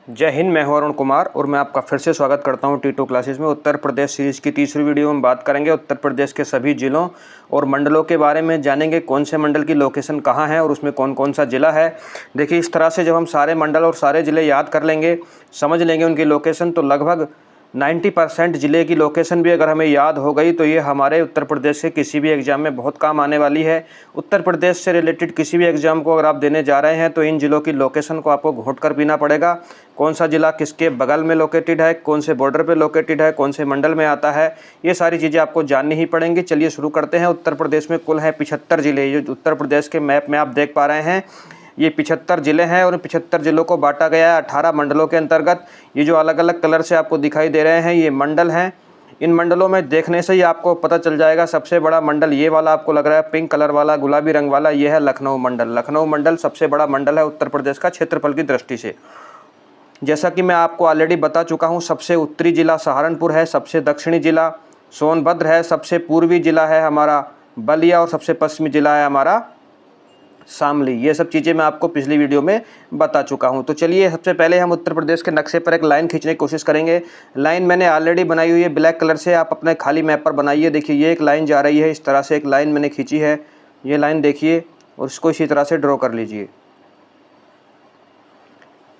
जय हिंद। मैं हूं अरुण कुमार और मैं आपका फिर से स्वागत करता हूं T2 क्लासेस में। उत्तर प्रदेश सीरीज़ की तीसरी वीडियो में बात करेंगे उत्तर प्रदेश के सभी ज़िलों और मंडलों के बारे में। जानेंगे कौन से मंडल की लोकेशन कहां है और उसमें कौन कौन सा ज़िला है। देखिए, इस तरह से जब हम सारे मंडल और सारे ज़िले याद कर लेंगे, समझ लेंगे उनकी लोकेशन, तो लगभग 90% ज़िले की लोकेशन भी अगर हमें याद हो गई तो ये हमारे उत्तर प्रदेश के किसी भी एग्ज़ाम में बहुत काम आने वाली है। उत्तर प्रदेश से रिलेटेड किसी भी एग्ज़ाम को अगर आप देने जा रहे हैं तो इन ज़िलों की लोकेशन को आपको घोट कर पीना पड़ेगा। कौन सा ज़िला किसके बगल में लोकेटेड है, कौन से बॉर्डर पे लोकेटेड है, कौन से मंडल में आता है, ये सारी चीज़ें आपको जाननी ही पड़ेंगी। चलिए शुरू करते हैं। उत्तर प्रदेश में कुल है 75 ज़िले। ये उत्तर प्रदेश के मैप में आप देख पा रहे हैं, ये 75 ज़िले हैं और 75 ज़िलों को बांटा गया है 18 मंडलों के अंतर्गत। ये जो अलग अलग कलर से आपको दिखाई दे रहे हैं ये मंडल हैं। इन मंडलों में देखने से ही आपको पता चल जाएगा। सबसे बड़ा मंडल ये वाला आपको लग रहा है, पिंक कलर वाला, गुलाबी रंग वाला, ये है लखनऊ मंडल। लखनऊ मंडल सबसे बड़ा मंडल है उत्तर प्रदेश का क्षेत्रफल की दृष्टि से। जैसा कि मैं आपको ऑलरेडी बता चुका हूँ, सबसे उत्तरी ज़िला सहारनपुर है, सबसे दक्षिणी ज़िला सोनभद्र है, सबसे पूर्वी ज़िला है हमारा बलिया और सबसे पश्चिमी ज़िला है हमारा शामली। ये सब चीज़ें मैं आपको पिछली वीडियो में बता चुका हूँ। तो चलिए सबसे पहले हम उत्तर प्रदेश के नक्शे पर एक लाइन खींचने की कोशिश करेंगे। लाइन मैंने ऑलरेडी बनाई हुई है ब्लैक कलर से, आप अपने खाली मैप पर बनाइए। देखिए, ये एक लाइन जा रही है, इस तरह से एक लाइन मैंने खींची है। ये लाइन देखिए और इसको इसी तरह से ड्रॉ कर लीजिए।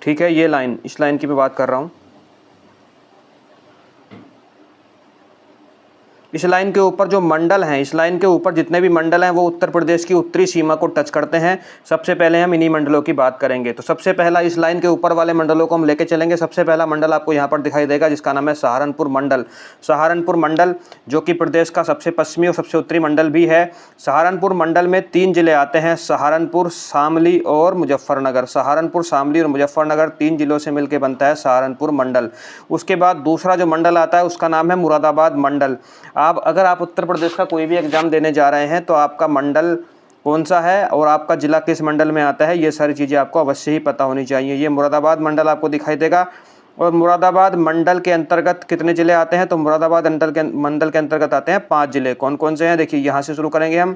ठीक है, ये लाइन, इस लाइन की मैं बात कर रहा हूँ। इस लाइन के ऊपर जो मंडल हैं, इस लाइन के ऊपर जितने भी मंडल हैं वो उत्तर प्रदेश की उत्तरी सीमा को टच करते हैं। सबसे पहले हम इन्हीं मंडलों की बात करेंगे। तो सबसे पहला इस लाइन के ऊपर वाले मंडलों को हम लेके चलेंगे। सबसे पहला मंडल आपको यहाँ पर दिखाई देगा जिसका नाम है सहारनपुर मंडल। सहारनपुर मंडल जो कि प्रदेश का सबसे पश्चिमी और सबसे उत्तरी मंडल भी है। सहारनपुर मंडल में 3 जिले आते हैं, सहारनपुर, शामली और मुजफ्फरनगर। सहारनपुर, शामली और मुजफ्फरनगर 3 जिलों से मिलकर बनता है सहारनपुर मंडल। उसके बाद दूसरा जो मंडल आता है उसका नाम है मुरादाबाद मंडल। अगर आप उत्तर प्रदेश का कोई भी एग्जाम देने जा रहे हैं तो आपका मंडल कौन सा है और आपका जिला किस मंडल में आता है, ये सारी चीज़ें आपको अवश्य ही पता होनी चाहिए। ये मुरादाबाद मंडल आपको दिखाई देगा। और मुरादाबाद मंडल के अंतर्गत कितने ज़िले आते हैं, तो मुरादाबाद मंडल के अंतर्गत आते हैं 5 ज़िले। कौन कौन से हैं, देखिए यहाँ से शुरू करेंगे हम।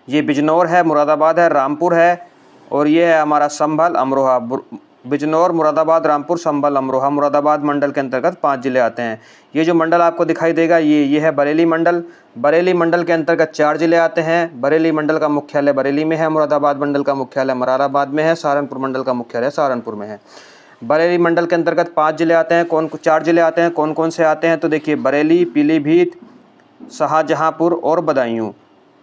ये बिजनौर है, मुरादाबाद है, रामपुर है और ये है हमारा संभल, अमरोहा। बिजनौर, मुरादाबाद, रामपुर, संभल, अमरोहा मुरादाबाद मंडल के अंतर्गत 5 जिले आते हैं। ये जो मंडल आपको दिखाई देगा ये है बरेली मंडल। बरेली मंडल के अंतर्गत 4 जिले आते हैं। बरेली मंडल का मुख्यालय बरेली में है, मुरादाबाद मंडल का मुख्यालय मुरादाबाद में है, सहारनपुर मंडल का मुख्यालय सहारनपुर में है। बरेली मंडल के अंतर्गत 5 जिले आते हैं। 4 जिले आते हैं, कौन कौन से आते हैं, तो देखिए बरेली, पीलीभीत, शाहजहाँपुर और बदायूं।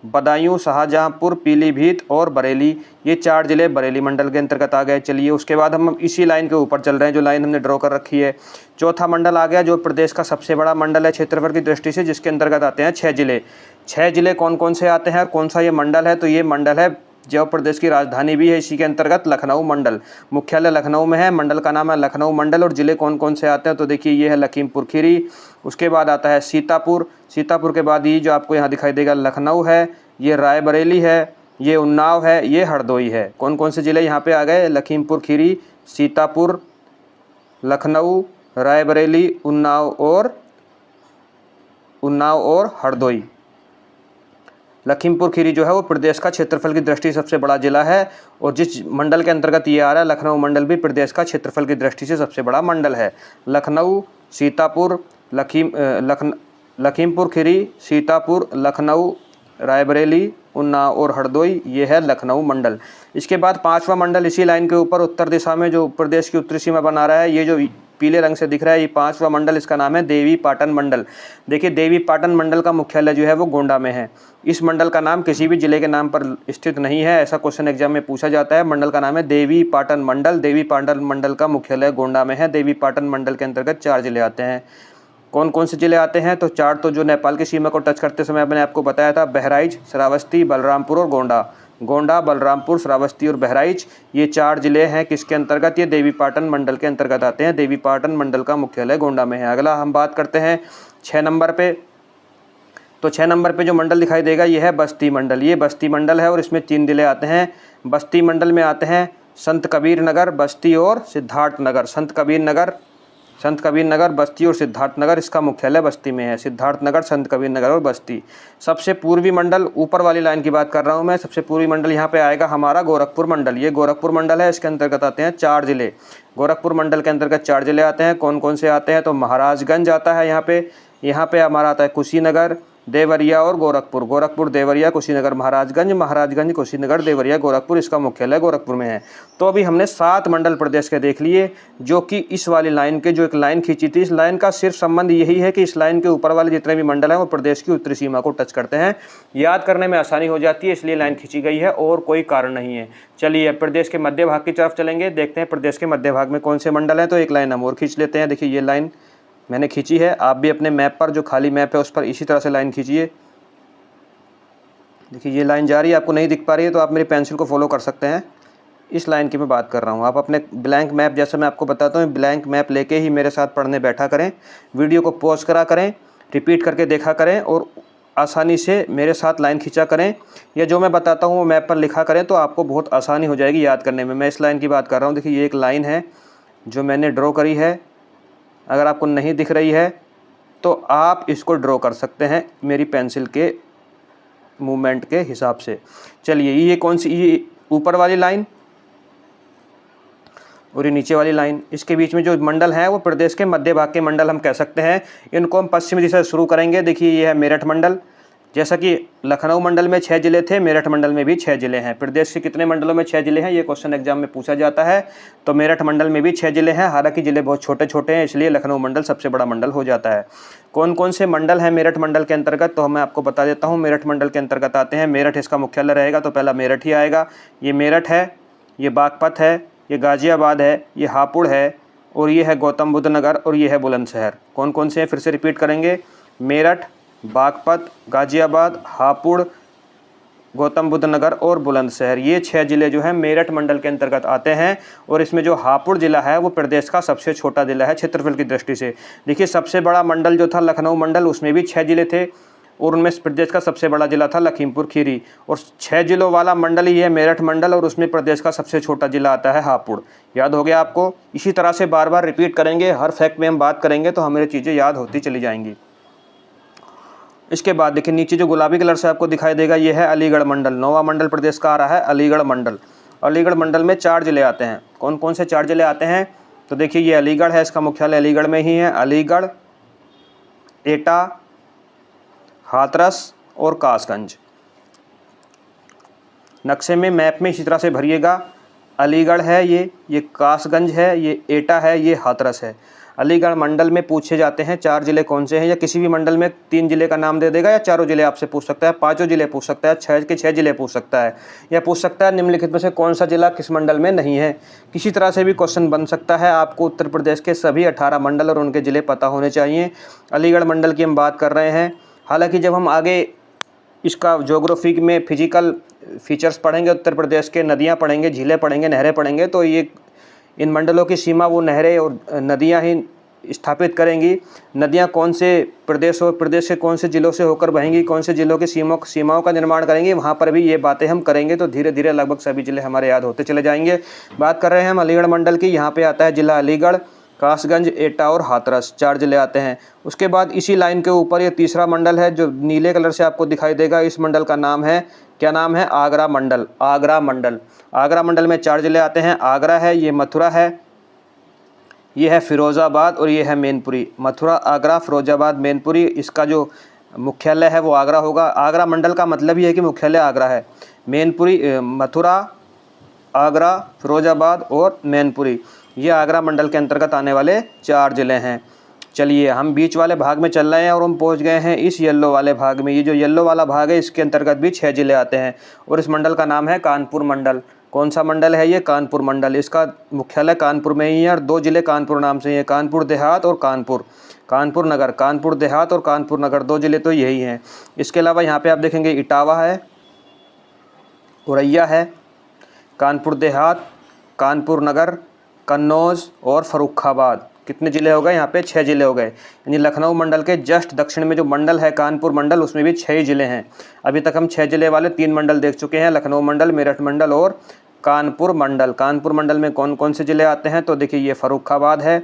बदायूं, शाहजहाँपुर, पीलीभीत और बरेली, ये 4 जिले बरेली मंडल के अंतर्गत आ गए। चलिए उसके बाद हम इसी लाइन के ऊपर चल रहे हैं, जो लाइन हमने ड्रॉ कर रखी है। चौथा मंडल आ गया जो प्रदेश का सबसे बड़ा मंडल है क्षेत्रफल की दृष्टि से, जिसके अंतर्गत आते हैं 6 जिले। 6 जिले कौन कौन से आते हैं और कौन सा ये मंडल है, तो ये मंडल है जो प्रदेश की राजधानी भी है, इसी के अंतर्गत लखनऊ मंडल। मुख्यालय लखनऊ में है, मंडल का नाम है लखनऊ मंडल। और जिले कौन कौन से आते हैं, तो देखिए ये है लखीमपुर खीरी, उसके बाद आता है सीतापुर, सीतापुर के बाद ये जो आपको यहाँ दिखाई देगा लखनऊ है, ये रायबरेली है, ये उन्नाव है, ये हरदोई है। कौन कौन से ज़िले यहाँ पे आ गए, लखीमपुर खीरी, सीतापुर, लखनऊ, रायबरेली, उन्नाव और हरदोई। लखीमपुर खीरी जो है वो प्रदेश का क्षेत्रफल की दृष्टि से सबसे बड़ा जिला है और जिस मंडल के अंतर्गत ये आ रहा है लखनऊ मंडल भी प्रदेश का क्षेत्रफल की दृष्टि से सबसे बड़ा मंडल है। लखनऊ, सीतापुर, लखीमपुर खीरी, सीतापुर, लखनऊ, रायबरेली, उन्नाव और हरदोई, ये है लखनऊ मंडल। इसके बाद 5वां मंडल इसी लाइन के ऊपर उत्तर दिशा में जो प्रदेश की उत्तरी सीमा बना रहा है, ये जो पीले रंग से दिख रहा है, ये 5वां मंडल, इसका नाम है देवी पाटन मंडल। देखिए देवी पाटन मंडल का मुख्यालय जो है वो गोंडा में है। इस मंडल का नाम किसी भी जिले के नाम पर स्थित नहीं है, ऐसा क्वेश्चन एग्जाम में पूछा जाता है। मंडल का नाम है देवी पाटन मंडल। देवी पाटन मंडल का मुख्यालय गोंडा में है। देवी पाटन मंडल के अंतर्गत 4 जिले आते हैं। कौन कौन से जिले आते हैं, तो 4 तो जो नेपाल की सीमा को टच करते समय मैंने आपको बताया था, बहराइच, श्रावस्ती, बलरामपुर और गोंडा। गोंडा, बलरामपुर, श्रावस्ती और बहराइच, ये 4 जिले हैं किसके अंतर्गत, ये देवी पाटन मंडल के अंतर्गत आते हैं। देवी पाटन मंडल का मुख्यालय गोंडा में है। अगला हम बात करते हैं 6 नंबर पे। तो 6 नंबर पे जो मंडल दिखाई देगा ये है बस्ती मंडल। ये बस्ती मंडल है और इसमें 3 जिले आते हैं। बस्ती मंडल में आते हैं संत कबीर नगर, बस्ती और सिद्धार्थ नगर। संत कबीर नगर संत कबीर नगर, बस्ती और सिद्धार्थनगर, इसका मुख्यालय बस्ती में है। सिद्धार्थनगर, संत कबीर नगर और बस्ती। सबसे पूर्वी मंडल, ऊपर वाली लाइन की बात कर रहा हूँ मैं, सबसे पूर्वी मंडल यहाँ पे आएगा हमारा गोरखपुर मंडल। ये गोरखपुर मंडल है, इसके अंतर्गत आते हैं 4 जिले। गोरखपुर मंडल के अंतर्गत 4 जिले आते हैं। कौन कौन से आते हैं? तो महाराजगंज आता है यहाँ पे हमारा आता है कुशीनगर, देवरिया और गोरखपुर। गोरखपुर, देवरिया, कुशीनगर, महाराजगंज, महाराजगंज, कुशीनगर, देवरिया, गोरखपुर, इसका मुख्यालय गोरखपुर में है। तो अभी हमने 7 मंडल प्रदेश के देख लिए, जो कि इस वाली लाइन के जो एक लाइन खींची थी, इस लाइन का सिर्फ संबंध यही है कि इस लाइन के ऊपर वाले जितने भी मंडल हैं वो प्रदेश की उत्तरी सीमा को टच करते हैं। याद करने में आसानी हो जाती है, इसलिए लाइन खींची गई है और कोई कारण नहीं है। चलिए प्रदेश के मध्य भाग की तरफ चलेंगे, देखते हैं प्रदेश के मध्य भाग में कौन से मंडल हैं। तो एक लाइन हम और खींच लेते हैं। देखिए ये लाइन मैंने खींची है, आप भी अपने मैप पर, जो खाली मैप है उस पर इसी तरह से लाइन खींचिए। देखिए ये लाइन जा रही है, आपको नहीं दिख पा रही है तो आप मेरी पेंसिल को फॉलो कर सकते हैं। इस लाइन की मैं बात कर रहा हूँ। आप अपने ब्लैंक मैप, जैसे मैं आपको बताता हूँ, ब्लैंक मैप लेके ही मेरे साथ पढ़ने बैठा करें। वीडियो को पॉज करा करें, रिपीट करके देखा करें और आसानी से मेरे साथ लाइन खींचा करें, या जो मैं बताता हूँ वो मैप पर लिखा करें, तो आपको बहुत आसानी हो जाएगी याद करने में। मैं इस लाइन की बात कर रहा हूँ। देखिए ये एक लाइन है जो मैंने ड्रॉ करी है। अगर आपको नहीं दिख रही है तो आप इसको ड्रॉ कर सकते हैं मेरी पेंसिल के मूवमेंट के हिसाब से। चलिए ये कौन सी, ये ऊपर वाली लाइन और ये नीचे वाली लाइन, इसके बीच में जो मंडल हैं वो प्रदेश के मध्य भाग के मंडल हम कह सकते हैं। इनको हम पश्चिमी दिशा से शुरू करेंगे। देखिए ये है मेरठ मंडल। जैसा कि लखनऊ मंडल में 6 जिले थे, मेरठ मंडल में भी 6 जिले हैं। प्रदेश के कितने मंडलों में 6 जिले हैं, ये क्वेश्चन एग्जाम में पूछा जाता है। तो मेरठ मंडल में भी 6 जिले हैं, हालांकि जिले बहुत छोटे छोटे हैं, इसलिए लखनऊ मंडल सबसे बड़ा मंडल हो जाता है। कौन कौन से मंडल हैं मेरठ मंडल के अंतर्गत, तो मैं आपको बता देता हूँ। मेरठ मंडल के अंतर्गत आते हैं, मेरठ इसका मुख्यालय रहेगा, तो पहला मेरठ ही आएगा। ये मेरठ है, ये बागपत है, ये गाजियाबाद है, ये हापुड़ है और ये है गौतम बुद्ध नगर और ये है बुलंदशहर। कौन कौन से हैं फिर से रिपीट करेंगे। मेरठ, बागपत, गाजियाबाद, हापुड़, गौतम बुद्ध नगर और बुलंदशहर, ये 6 जिले जो हैं मेरठ मंडल के अंतर्गत आते हैं। और इसमें जो हापुड़ जिला है वो प्रदेश का सबसे छोटा जिला है क्षेत्रफल की दृष्टि से। देखिए सबसे बड़ा मंडल जो था लखनऊ मंडल, उसमें भी 6 जिले थे और उनमें प्रदेश का सबसे बड़ा जिला था लखीमपुर खीरी। और 6 जिलों वाला मंडल ही है मेरठ मंडल और उसमें प्रदेश का सबसे छोटा जिला आता है हापुड़। याद हो गया आपको। इसी तरह से बार बार रिपीट करेंगे, हर फैक्ट में हम बात करेंगे तो हमें चीज़ें याद होती चली जाएंगी। इसके बाद देखिए नीचे जो गुलाबी कलर से आपको दिखाई देगा, ये है अलीगढ़ मंडल। 9वां मंडल प्रदेश का आ रहा है अलीगढ़ मंडल। अलीगढ़ मंडल में 4 जिले आते हैं। कौन कौन से 4 जिले आते हैं, तो देखिए ये अलीगढ़ है, इसका मुख्यालय अलीगढ़ में ही है। अलीगढ़, एटा, हाथरस और कासगंज। नक्शे में मैप में इसी तरह से भरिएगा। अलीगढ़ है, ये कासगंज है, ये एटा है, ये हाथरस है। अलीगढ़ मंडल में पूछे जाते हैं 4 जिले कौन से हैं, या किसी भी मंडल में 3 जिले का नाम दे देगा, या चारों जिले आपसे पूछ सकता है, 5 जिले पूछ सकता है, 6 के 6 जिले पूछ सकता है, या पूछ सकता है निम्नलिखित में से कौन सा जिला किस मंडल में नहीं है। किसी तरह से भी क्वेश्चन बन सकता है। आपको उत्तर प्रदेश के सभी 18 मंडल और उनके जिले पता होने चाहिए। अलीगढ़ मंडल की हम बात कर रहे हैं। हालांकि जब हम आगे इसका ज्योग्राफी में फिजिकल फीचर्स पढ़ेंगे, उत्तर प्रदेश के नदियाँ पढ़ेंगे, झीलें पढ़ेंगे, नहरें पढ़ेंगे, तो ये इन मंडलों की सीमा वो नहरें और नदियाँ ही स्थापित करेंगी। नदियाँ कौन से प्रदेश और प्रदेश के कौन से जिलों से होकर बहेंगी, कौन से जिलों की सीमाओं का निर्माण करेंगी, वहाँ पर भी ये बातें हम करेंगे। तो धीरे धीरे लगभग सभी जिले हमारे याद होते चले जाएंगे। बात कर रहे हैं हम अलीगढ़ मंडल की। यहाँ पे आता है जिला अलीगढ़, कासगंज, एटा और हाथरस, 4 जिले आते हैं। उसके बाद इसी लाइन के ऊपर ये तीसरा मंडल है जो नीले कलर से आपको दिखाई देगा। इस मंडल का नाम है, क्या नाम है, आगरा मंडल। आगरा मंडल, आगरा मंडल में 4 जिले आते हैं। आगरा है, ये मथुरा है, ये है फिरोज़ाबाद और ये है मैनपुरी। मथुरा, आगरा, फिरोज़ाबाद, मैनपुरी, इसका जो मुख्यालय है वो आगरा होगा। आगरा मंडल का मतलब ही है कि मुख्यालय आगरा है। मैनपुरी, मथुरा, आगरा, फिरोज़ाबाद और मैनपुरी, ये आगरा मंडल के अंतर्गत आने वाले 4 जिले हैं। चलिए हम बीच वाले भाग में चल रहे हैं और हम पहुंच गए हैं इस येलो वाले भाग में। ये जो येलो वाला भाग है इसके अंतर्गत भी 6 जिले आते हैं और इस मंडल का नाम है कानपुर मंडल। कौन सा मंडल है ये, कानपुर मंडल। इसका मुख्यालय कानपुर में ही है और 2 जिले कानपुर नाम से ही है, कानपुर देहात और कानपुर नगर। कानपुर देहात और कानपुर नगर 2 जिले तो यही हैं। इसके अलावा यहाँ पे आप देखेंगे इटावा है, औरैया है, कानपुर देहात, कानपुर नगर, कन्नौज और फर्रुखाबाद। कितने जिले हो गए यहाँ पे, 6 जिले हो गए। यानी लखनऊ मंडल के जस्ट दक्षिण में जो मंडल है कानपुर मंडल, उसमें भी 6 जिले हैं। अभी तक हम 6 जिले वाले 3 मंडल देख चुके हैं, लखनऊ मंडल, मेरठ मंडल और कानपुर मंडल। कानपुर मंडल में कौन कौन से ज़िले आते हैं, तो देखिए ये फर्रुखाबाद है,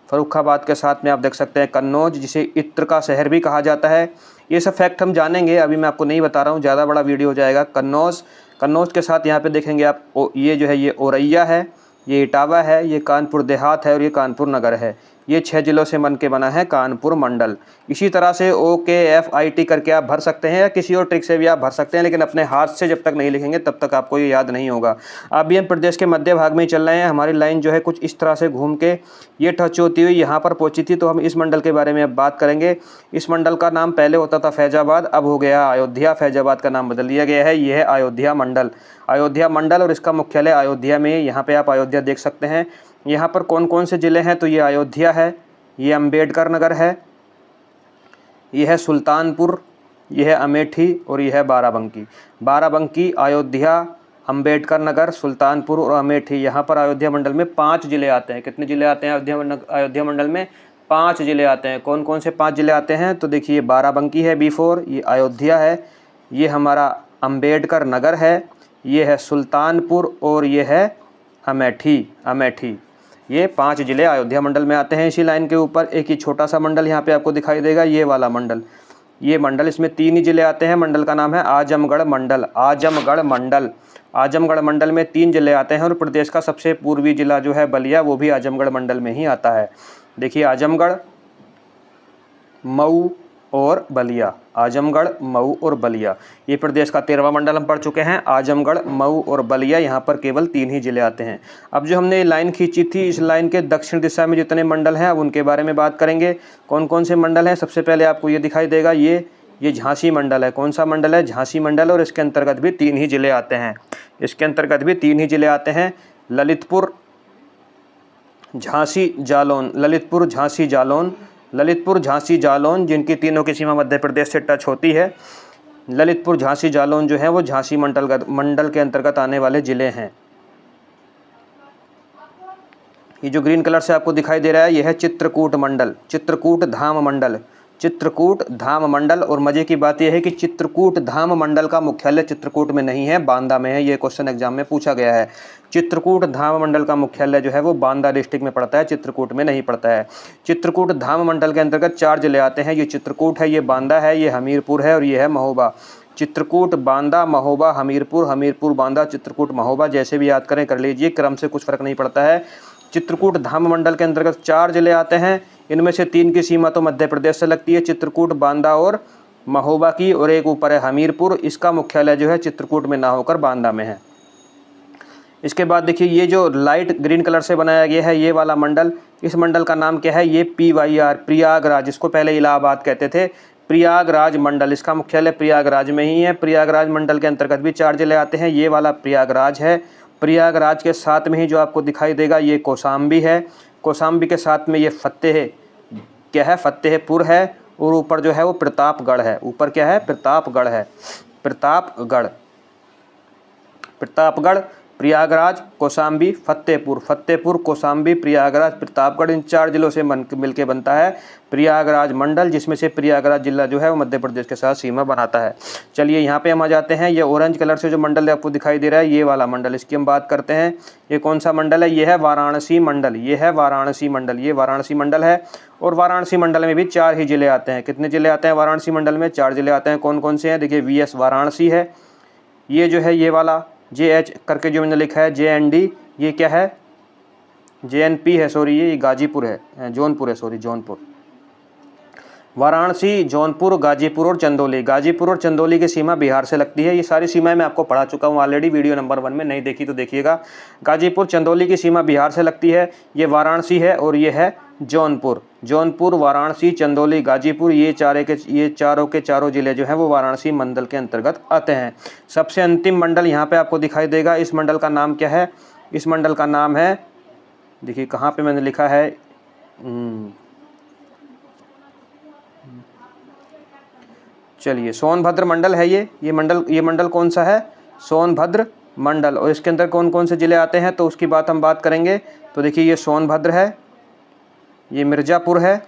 फर्रुखाबाद के साथ में आप देख सकते हैं कन्नौज, जिसे इत्र का शहर भी कहा जाता है। ये सब फैक्ट हम जानेंगे, अभी मैं आपको नहीं बता रहा हूँ, ज़्यादा बड़ा वीडियो हो जाएगा। कन्नौज के साथ यहाँ पे देखेंगे आप ये जो है ये औरैया है, ये इटावा है, ये कानपुर देहात है और ये कानपुर नगर है। ये 6 जिलों से बन के बना है कानपुर मंडल। इसी तरह से OKFIT करके आप भर सकते हैं या किसी और ट्रिक से भी आप भर सकते हैं, लेकिन अपने हाथ से जब तक नहीं लिखेंगे तब तक आपको ये याद नहीं होगा। अभी हम प्रदेश के मध्य भाग में ही चल रहे हैं। हमारी लाइन जो है कुछ इस तरह से घूम के ये टच होती हुई यहाँ पर पहुँची थी। तो हम इस मंडल के बारे में अब बात करेंगे। इस मंडल का नाम पहले होता था फैजाबाद, अब हो गया अयोध्या। फैजाबाद का नाम बदल दिया गया है। यह है अयोध्या मंडल। अयोध्या मंडल और इसका मुख्यालय अयोध्या में। यहाँ पे आप अयोध्या देख सकते हैं। यहाँ पर कौन कौन से ज़िले हैं, तो ये अयोध्या है, ये अम्बेडकर नगर है, यह है सुल्तानपुर, यह है अमेठी और यह है बाराबंकी। बाराबंकी, अयोध्या, अम्बेडकर नगर, सुल्तानपुर और अमेठी। यहाँ पर अयोध्या मंडल में 5 ज़िले आते हैं। कितने ज़िले आते हैं अयोध्या मंडल में? 5 ज़िले आते हैं। कौन कौन से 5 ज़िले आते हैं? तो देखिए बाराबंकी है B4, ये अयोध्या है, ये हमारा अम्बेडकर नगर है, ये है सुल्तानपुर और ये है अमेठी। ये 5 ज़िले अयोध्या मंडल में आते हैं। इसी लाइन के ऊपर एक ही छोटा सा मंडल यहाँ पे आपको दिखाई देगा, ये वाला मंडल। ये मंडल, इसमें 3 ही ज़िले आते हैं। मंडल का नाम है आजमगढ़ मंडल। आजमगढ़ मंडल में 3 ज़िले आते हैं और प्रदेश का सबसे पूर्वी ज़िला जो है बलिया, वो भी आजमगढ़ मंडल में ही आता है। देखिए आजमगढ़, मऊ और बलिया। आजमगढ़, मऊ और बलिया, ये प्रदेश का 13वां मंडल हम पढ़ चुके हैं। आजमगढ़, मऊ और बलिया, यहाँ पर केवल 3 ही ज़िले आते हैं। अब जो हमने लाइन खींची थी, इस लाइन के दक्षिण दिशा में जितने मंडल हैं अब उनके बारे में बात करेंगे। कौन कौन से मंडल हैं? सबसे पहले आपको ये दिखाई देगा, ये झांसी मंडल है। कौन सा मंडल है? झांसी मंडल। और इसके अंतर्गत भी 3 ही ज़िले आते हैं। इसके अंतर्गत भी 3 ही ज़िले आते हैं, ललितपुर, झांसी, जालौन। ललितपुर, झांसी, जालौन, जिनकी तीनों की सीमा मध्य प्रदेश से टच होती है। ललितपुर, झांसी, जालौन जो है वो झांसी मंडल के अंतर्गत आने वाले ज़िले हैं। ये जो ग्रीन कलर से आपको दिखाई दे रहा है, यह है चित्रकूट मंडल, चित्रकूट धाम मंडल। और मज़े की बात यह है कि चित्रकूट धाम मंडल का मुख्यालय चित्रकूट में नहीं है, बांदा में है। ये क्वेश्चन एग्जाम में पूछा गया है। चित्रकूट धाम मंडल का मुख्यालय जो है वो बांदा डिस्ट्रिक्ट में पड़ता है, चित्रकूट में नहीं पड़ता है। चित्रकूट धाम मंडल के अंतर्गत 4 ज़िले आते हैं। ये चित्रकूट है, ये बांदा है, ये हमीरपुर है और ये है महोबा। चित्रकूट, बांदा, महोबा, हमीरपुर, बांदा, चित्रकूट, महोबा, जैसे भी याद करें कर लीजिए, क्रम से कुछ फ़र्क नहीं पड़ता है। चित्रकूट धाम मंडल के अंतर्गत 4 ज़िले आते हैं। इनमें से 3 की सीमा तो मध्य प्रदेश से लगती है, चित्रकूट, बांदा और महोबा की, और एक ऊपर है हमीरपुर। इसका मुख्यालय जो है चित्रकूट में ना होकर बांदा में है। इसके बाद देखिए ये जो लाइट ग्रीन कलर से बनाया गया है, ये वाला मंडल, इस मंडल का नाम क्या है? ये PYR, प्रयागराज, इसको पहले इलाहाबाद कहते थे। प्रयागराज मंडल, इसका मुख्यालय प्रयागराज में ही है। प्रयागराज मंडल के अंतर्गत भी 4 ज़िले आते हैं। ये वाला प्रयागराज है। प्रयागराज के साथ में ही जो आपको दिखाई देगा ये कौशाम्बी है। कौशाम्बी के साथ में ये फतेहपुर है और ऊपर जो है वो प्रतापगढ़ है। ऊपर क्या है? प्रतापगढ़ है। प्रतापगढ़, प्रयागराज, कौशाम्बी, फतेहपुर, कौशाम्बी, प्रयागराज, प्रतापगढ़, इन 4 जिलों से मिलके बनता है प्रयागराज मंडल, जिसमें से प्रयागराज जिला जो है वो मध्य प्रदेश के साथ सीमा बनाता है। चलिए यहाँ पे हम आ जाते हैं। ये ऑरेंज कलर से जो मंडल आपको दिखाई दे रहा है, ये वाला मंडल, इसकी हम बात करते हैं। ये कौन सा मंडल है? ये है वाराणसी मंडल। ये वाराणसी मंडल है। और वाराणसी मंडल में भी 4 ही ज़िले आते हैं। कितने ज़िले आते हैं वाराणसी मंडल में? 4 ज़िले आते हैं। कौन कौन से हैं? देखिए VS वाराणसी है, ये जो है ये वाला JH करके जो मैंने लिखा है JND, ये क्या है? JNP है, सॉरी, ये गाजीपुर है, जौनपुर है, सॉरी, जौनपुर। वाराणसी, जौनपुर, गाजीपुर और चंदौली। गाजीपुर और चंदौली की सीमा बिहार से लगती है। ये सारी सीमाएं मैं आपको पढ़ा चुका हूँ ऑलरेडी, वीडियो नंबर 1 में, नहीं देखी तो देखिएगा। गाजीपुर, चंदौली की सीमा बिहार से लगती है। ये वाराणसी है और ये है जौनपुर, वाराणसी, चंदौली, गाजीपुर, ये चारों के चारों ज़िले जो हैं वो वाराणसी मंडल के अंतर्गत आते हैं। सबसे अंतिम मंडल यहाँ पे आपको दिखाई देगा। इस मंडल का नाम क्या है? इस मंडल का नाम है, देखिए कहाँ पे मैंने लिखा है, चलिए सोनभद्र मंडल है। ये मंडल कौन सा है? सोनभद्र मंडल। और इसके अंदर कौन कौन से ज़िले आते हैं तो उसकी हम बात करेंगे। तो देखिए ये सोनभद्र है, ये मिर्ज़ापुर है,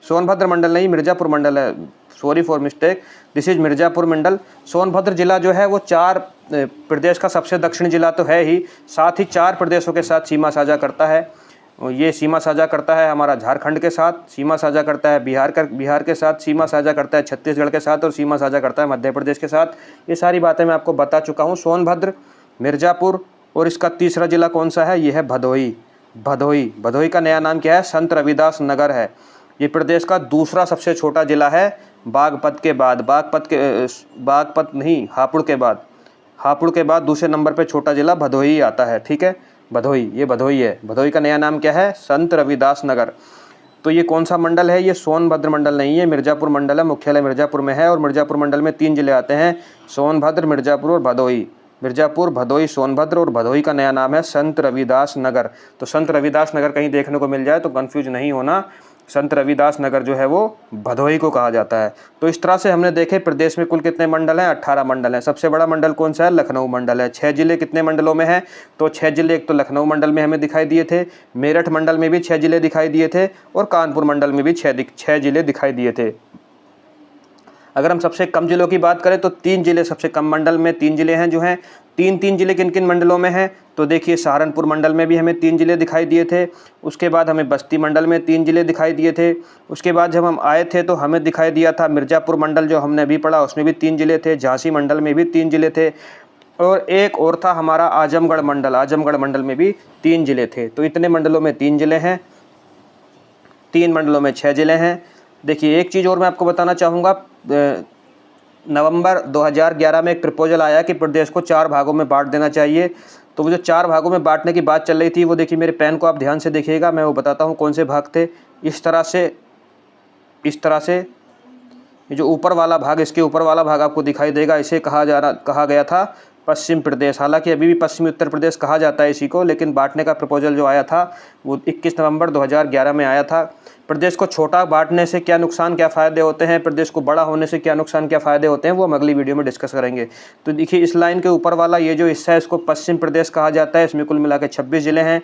सोनभद्र मंडल नहीं, मिर्ज़ापुर मंडल है, sorry for mistake, this is Mirzapur मंडल। सोनभद्र जिला जो है वो 4 प्रदेश का सबसे दक्षिण जिला तो है ही, साथ ही 4 प्रदेशों के साथ सीमा साझा करता है। ये सीमा साझा करता है हमारा झारखंड के साथ, सीमा साझा करता है बिहार के साथ, सीमा साझा करता है छत्तीसगढ़ के साथ और सीमा साझा करता है मध्य प्रदेश के साथ। ये सारी बातें मैं आपको बता चुका हूँ। सोनभद्र, मिर्ज़ापुर और इसका तीसरा ज़िला कौन सा है, ये है भदोही। भदोही का नया नाम क्या है, संत रविदास नगर है। ये प्रदेश का दूसरा सबसे छोटा ज़िला है बागपत के बाद। बागपत नहीं, हापुड़ के बाद दूसरे नंबर पे छोटा ज़िला भदोही आता है। ठीक है, भदोही, ये भदोही है। भदोही का नया नाम क्या है, संत रविदास नगर। तो ये कौन सा मंडल है, ये सोनभद्र मंडल नहीं है, मिर्ज़ापुर मंडल है। मुख्यालय मिर्ज़ापुर में है और मिर्ज़ापुर मंडल में 3 जिले आते हैं, सोनभद्र, मिर्ज़ापुर और भदोही। मिर्ज़ापुर, भदोही, सोनभद्र और भदोही का नया नाम है संत रविदास नगर। तो संत रविदास नगर कहीं देखने को मिल जाए तो कंफ्यूज नहीं होना, संत रविदास नगर जो है वो भदोही को कहा जाता है। तो इस तरह से हमने देखे प्रदेश में कुल कितने मंडल हैं, 18 मंडल हैं। सबसे बड़ा मंडल कौन सा है, लखनऊ मंडल है। 6 जिले कितने मंडलों में हैं, तो 6 जिले एक तो लखनऊ मंडल में हमें दिखाई दिए थे, मेरठ मंडल में भी 6 जिले दिखाई दिए थे और कानपुर मंडल में भी 6 जिले दिखाई दिए थे। अगर हम सबसे कम जिलों की बात करें तो 3 जिले, सबसे कम मंडल में 3 जिले हैं जो हैं। 3 जिले किन किन मंडलों में हैं, तो देखिए सहारनपुर मंडल में भी हमें 3 जिले दिखाई दिए थे। उसके बाद हमें बस्ती मंडल में 3 जिले दिखाई दिए थे। उसके बाद जब हम आए थे तो हमें दिखाई दिया था मिर्ज़ापुर मंडल, जो हमने अभी पढ़ा, उसमें भी 3 जिले थे। झांसी मंडल में भी 3 जिले थे और एक और था हमारा आजमगढ़ मंडल, आजमगढ़ मंडल में भी 3 जिले थे। तो इतने मंडलों में 3 जिले हैं, 3 मंडलों में 6 जिले हैं। देखिए एक चीज़ और मैं आपको बताना चाहूँगा, नवंबर 2011 में एक प्रपोजल आया कि प्रदेश को 4 भागों में बांट देना चाहिए। तो वो जो 4 भागों में बांटने की बात चल रही थी, वो देखिए मेरे पेन को आप ध्यान से देखिएगा, मैं वो बताता हूँ कौन से भाग थे। इस तरह से ये जो ऊपर वाला भाग, इसके ऊपर वाला भाग आपको दिखाई देगा, इसे कहा गया था पश्चिम प्रदेश। हालांकि अभी भी पश्चिमी उत्तर प्रदेश कहा जाता है इसी को, लेकिन बांटने का प्रपोजल जो आया था वो 21 नवंबर 2011 में आया था। प्रदेश को छोटा बांटने से क्या नुकसान, क्या फ़ायदे होते हैं, प्रदेश को बड़ा होने से क्या नुकसान, क्या फ़ायदे होते हैं, वो हम अगली वीडियो में डिस्कस करेंगे। तो देखिए इस लाइन के ऊपर वाला ये जो हिस्सा है, इसको पश्चिम प्रदेश कहा जाता है। इसमें कुल मिला के 26 ज़िले हैं।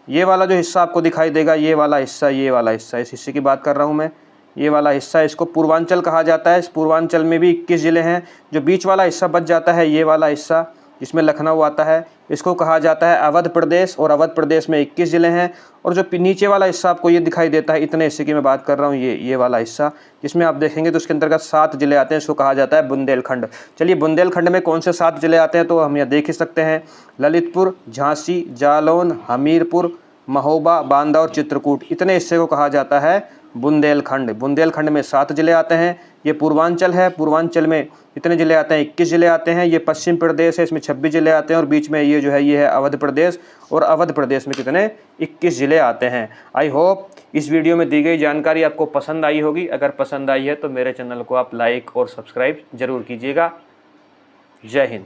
ये वाला जो हिस्सा आपको दिखाई देगा, ये वाला हिस्सा, इस हिस्से की बात कर रहा हूँ मैं, ये वाला हिस्सा, इसको पूर्वांचल कहा जाता है। इस पूर्वांचल में भी 21 ज़िले हैं। जो बीच वाला हिस्सा बच जाता है, ये वाला हिस्सा जिसमें लखनऊ आता है, इसको कहा जाता है अवध प्रदेश और अवध प्रदेश में 21 ज़िले हैं। और जो नीचे वाला हिस्सा आपको ये दिखाई देता है, इतने हिस्से की मैं बात कर रहा हूँ, ये वाला हिस्सा जिसमें आप देखेंगे तो उसके अंतर्गत 7 ज़िले आते हैं, इसको कहा जाता है बुंदेलखंड। चलिए बुंदेलखंड में कौन से 7 ज़िले आते हैं तो हम यहाँ देख ही सकते हैं, ललितपुर, झांसी, जालौन, हमीरपुर, महोबा, बांदा और चित्रकूट, इतने हिस्से को कहा जाता है बुंदेलखंड। बुंदेलखंड में 7 ज़िले आते हैं। ये पूर्वांचल है, पूर्वांचल में इतने ज़िले आते हैं, 21 ज़िले आते हैं। ये पश्चिम प्रदेश है, इसमें 26 ज़िले आते हैं और बीच में ये जो है ये है अवध प्रदेश, और अवध प्रदेश में कितने, 21 ज़िले आते हैं। आई होप इस वीडियो में दी गई जानकारी आपको पसंद आई होगी। अगर पसंद आई है तो मेरे चैनल को आप लाइक और सब्सक्राइब ज़रूर कीजिएगा। जय हिंद।